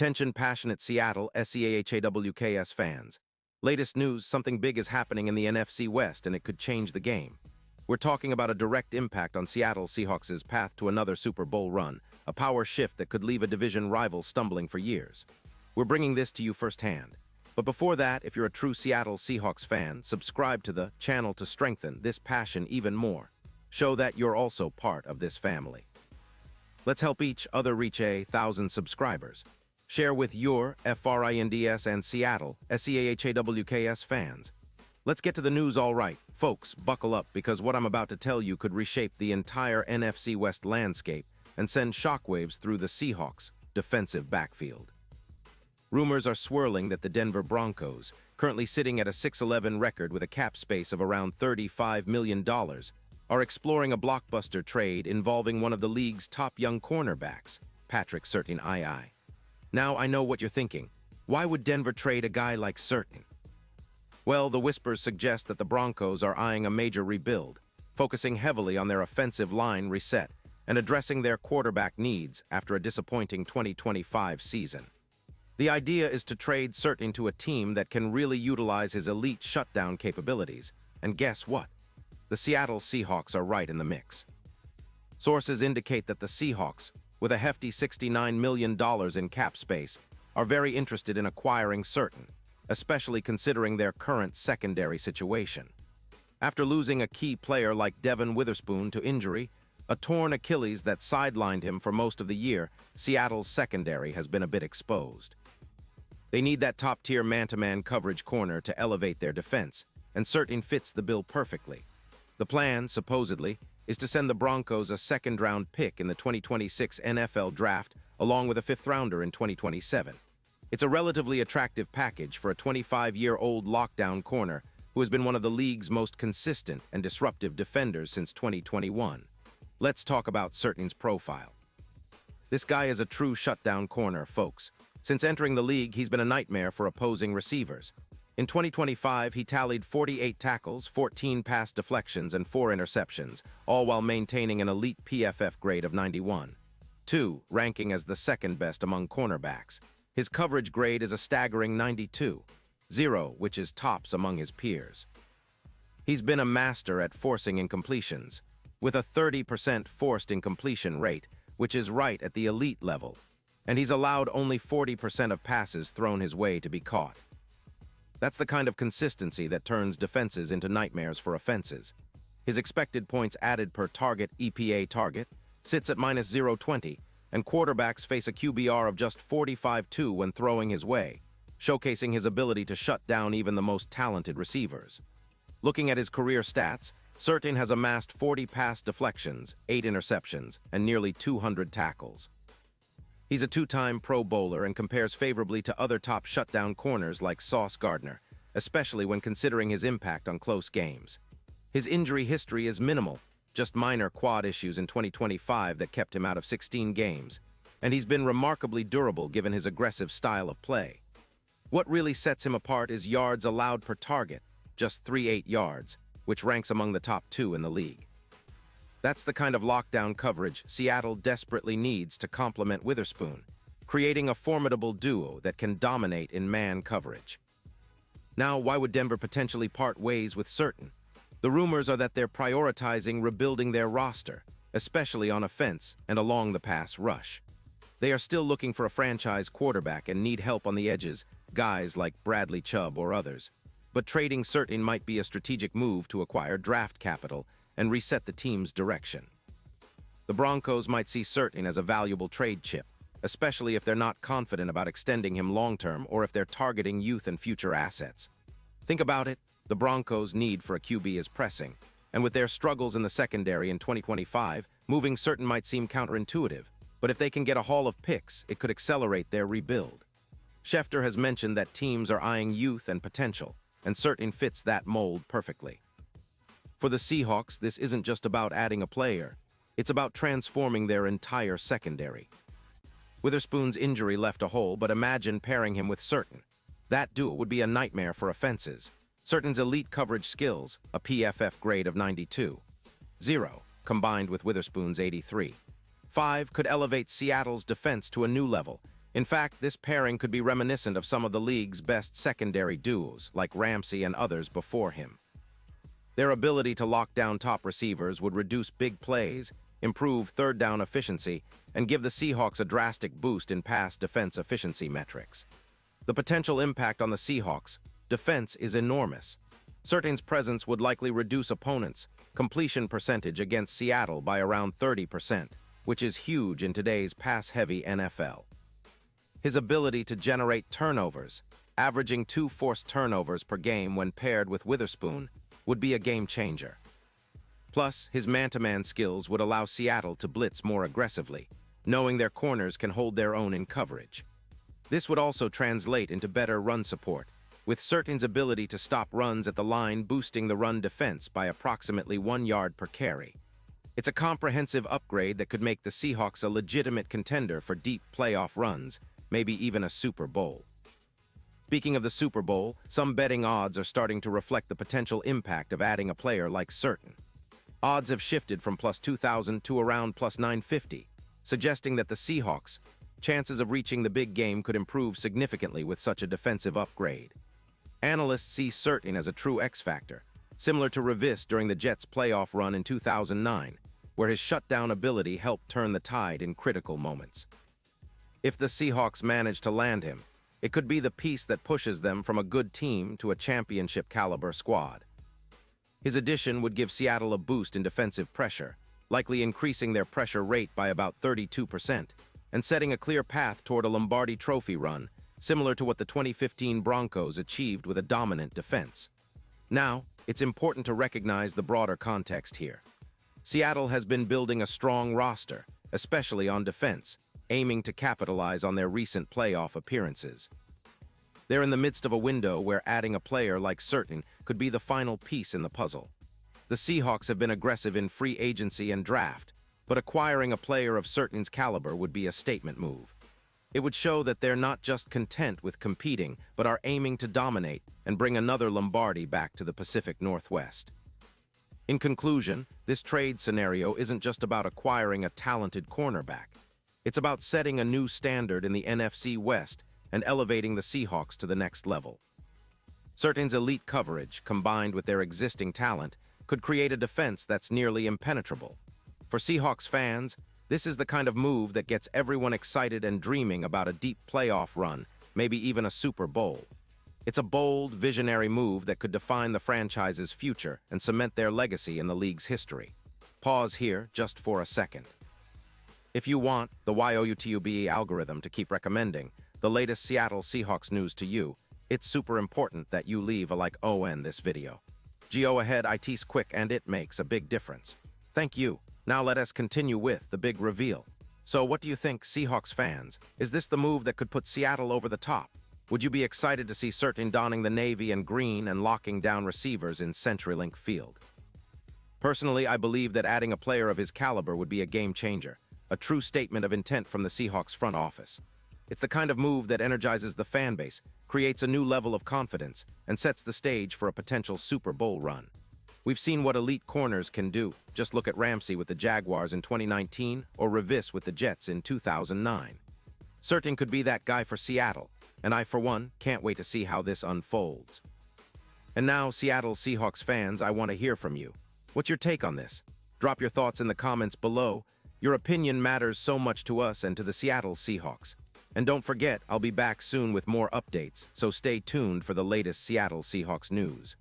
Attention passionate Seattle Seahawks fans. Latest news, something big is happening in the NFC West and it could change the game. We're talking about a direct impact on Seattle Seahawks' path to another Super Bowl run, a power shift that could leave a division rival stumbling for years. We're bringing this to you firsthand. But before that, if you're a true Seattle Seahawks fan, subscribe to the channel to strengthen this passion even more. Show that you're also part of this family. Let's help each other reach 1,000 subscribers. Share with your FRINDS and Seattle SEAHAWKS fans. Let's get to the news all right. Folks, buckle up because what I'm about to tell you could reshape the entire NFC West landscape and send shockwaves through the Seahawks' defensive backfield. Rumors are swirling that the Denver Broncos, currently sitting at a 6-11 record with a cap space of around $35 million, are exploring a blockbuster trade involving one of the league's top young cornerbacks, Patrick Surtain II. Now, I know what you're thinking. Why would Denver trade a guy like Surtain? Well, the whispers suggest that the Broncos are eyeing a major rebuild, focusing heavily on their offensive line reset and addressing their quarterback needs after a disappointing 2025 season. The idea is to trade Surtain to a team that can really utilize his elite shutdown capabilities. And guess what? The Seattle Seahawks are right in the mix. Sources indicate that the Seahawks, with a hefty $69 million in cap space, are very interested in acquiring Surtain, especially considering their current secondary situation. After losing a key player like Devon Witherspoon to injury, a torn Achilles that sidelined him for most of the year, Seattle's secondary has been a bit exposed. They need that top-tier man-to-man coverage corner to elevate their defense, and Surtain fits the bill perfectly. The plan, supposedly, is to send the Broncos a second-round pick in the 2026 NFL Draft, along with a fifth-rounder in 2027. It's a relatively attractive package for a 25-year-old lockdown corner who has been one of the league's most consistent and disruptive defenders since 2021. Let's talk about Surtain's profile. This guy is a true shutdown corner, folks. Since entering the league, he's been a nightmare for opposing receivers. In 2025, he tallied 48 tackles, 14 pass deflections, and 4 interceptions, all while maintaining an elite PFF grade of 91. 2, ranking as the second best among cornerbacks. His coverage grade is a staggering 92. 0, which is tops among his peers. He's been a master at forcing incompletions, with a 30% forced incompletion rate, which is right at the elite level, and he's allowed only 40% of passes thrown his way to be caught. That's the kind of consistency that turns defenses into nightmares for offenses. His expected points added per target EPA target sits at minus 0.20, and quarterbacks face a QBR of just 45.2 when throwing his way, showcasing his ability to shut down even the most talented receivers. Looking at his career stats, Surtain has amassed 40 pass deflections, 8 interceptions, and nearly 200 tackles. He's a 2-time Pro Bowler and compares favorably to other top shutdown corners like Sauce Gardner, especially when considering his impact on close games. His injury history is minimal, just minor quad issues in 2025 that kept him out of 16 games, and he's been remarkably durable given his aggressive style of play. What really sets him apart is yards allowed per target, just 3.8 yards, which ranks among the top 2 in the league. That's the kind of lockdown coverage Seattle desperately needs to complement Witherspoon, creating a formidable duo that can dominate in man coverage. Now, why would Denver potentially part ways with Surtain? The rumors are that they're prioritizing rebuilding their roster, especially on offense and along the pass rush. They are still looking for a franchise quarterback and need help on the edges, guys like Bradley Chubb or others. But trading Surtain might be a strategic move to acquire draft capital and reset the team's direction. The Broncos might see Surtain as a valuable trade chip, especially if they're not confident about extending him long-term or if they're targeting youth and future assets. Think about it, the Broncos' need for a QB is pressing, and with their struggles in the secondary in 2025, moving Surtain might seem counterintuitive, but if they can get a haul of picks, it could accelerate their rebuild. Schefter has mentioned that teams are eyeing youth and potential, and Surtain fits that mold perfectly. For the Seahawks, this isn't just about adding a player. It's about transforming their entire secondary. Witherspoon's injury left a hole, but imagine pairing him with Surtain. That duo would be a nightmare for offenses. Surtain's elite coverage skills, a PFF grade of 92. 0, combined with Witherspoon's 83. 5, could elevate Seattle's defense to a new level, In fact, this pairing could be reminiscent of some of the league's best secondary duos, like Ramsey and others before him. Their ability to lock down top receivers would reduce big plays, improve third down efficiency, and give the Seahawks a drastic boost in pass defense efficiency metrics. The potential impact on the Seahawks' defense is enormous. Surtain's presence would likely reduce opponents' completion percentage against Seattle by around 30%, which is huge in today's pass-heavy NFL. His ability to generate turnovers, averaging 2 forced turnovers per game when paired with Witherspoon, would be a game-changer. Plus, his man-to-man skills would allow Seattle to blitz more aggressively, knowing their corners can hold their own in coverage. This would also translate into better run support, with Surtain's ability to stop runs at the line boosting the run defense by approximately 1 yard per carry. It's a comprehensive upgrade that could make the Seahawks a legitimate contender for deep playoff runs, maybe even a Super Bowl. Speaking of the Super Bowl, some betting odds are starting to reflect the potential impact of adding a player like Surtain. Odds have shifted from plus 2,000 to around plus 950, suggesting that the Seahawks' chances of reaching the big game could improve significantly with such a defensive upgrade. Analysts see Surtain as a true X-factor, similar to Revis during the Jets' playoff run in 2009, where his shutdown ability helped turn the tide in critical moments. If the Seahawks manage to land him, it could be the piece that pushes them from a good team to a championship-caliber squad. His addition would give Seattle a boost in defensive pressure, likely increasing their pressure rate by about 32%, and setting a clear path toward a Lombardi Trophy run, similar to what the 2015 Broncos achieved with a dominant defense. Now, it's important to recognize the broader context here. Seattle has been building a strong roster, especially on defense, aiming to capitalize on their recent playoff appearances. They're in the midst of a window where adding a player like Surtain could be the final piece in the puzzle. The Seahawks have been aggressive in free agency and draft, but acquiring a player of Surtain's caliber would be a statement move. It would show that they're not just content with competing, but are aiming to dominate and bring another Lombardi back to the Pacific Northwest. In conclusion, this trade scenario isn't just about acquiring a talented cornerback. It's about setting a new standard in the NFC West and elevating the Seahawks to the next level. Surtain's elite coverage, combined with their existing talent, could create a defense that's nearly impenetrable. For Seahawks fans, this is the kind of move that gets everyone excited and dreaming about a deep playoff run, maybe even a Super Bowl. It's a bold, visionary move that could define the franchise's future and cement their legacy in the league's history. Pause here just for a second. If you want the YOUTUBE algorithm to keep recommending the latest Seattle Seahawks news to you, it's super important that you leave a like on this video. Go ahead, it's quick and it makes a big difference. Thank you. Now let us continue with the big reveal. So what do you think, Seahawks fans? Is this the move that could put Seattle over the top? Would you be excited to see Surtain donning the navy and green and locking down receivers in CenturyLink Field? Personally, I believe that adding a player of his caliber would be a game changer, a true statement of intent from the Seahawks front office. It's the kind of move that energizes the fan base, creates a new level of confidence, and sets the stage for a potential Super Bowl run. We've seen what elite corners can do. Just look at Ramsey with the Jaguars in 2019 or Revis with the Jets in 2009. Surtain could be that guy for Seattle, and I, for one, can't wait to see how this unfolds. And now, Seattle Seahawks fans, I want to hear from you. What's your take on this? Drop your thoughts in the comments below. Your opinion matters so much to us and to the Seattle Seahawks. And don't forget, I'll be back soon with more updates, so stay tuned for the latest Seattle Seahawks news.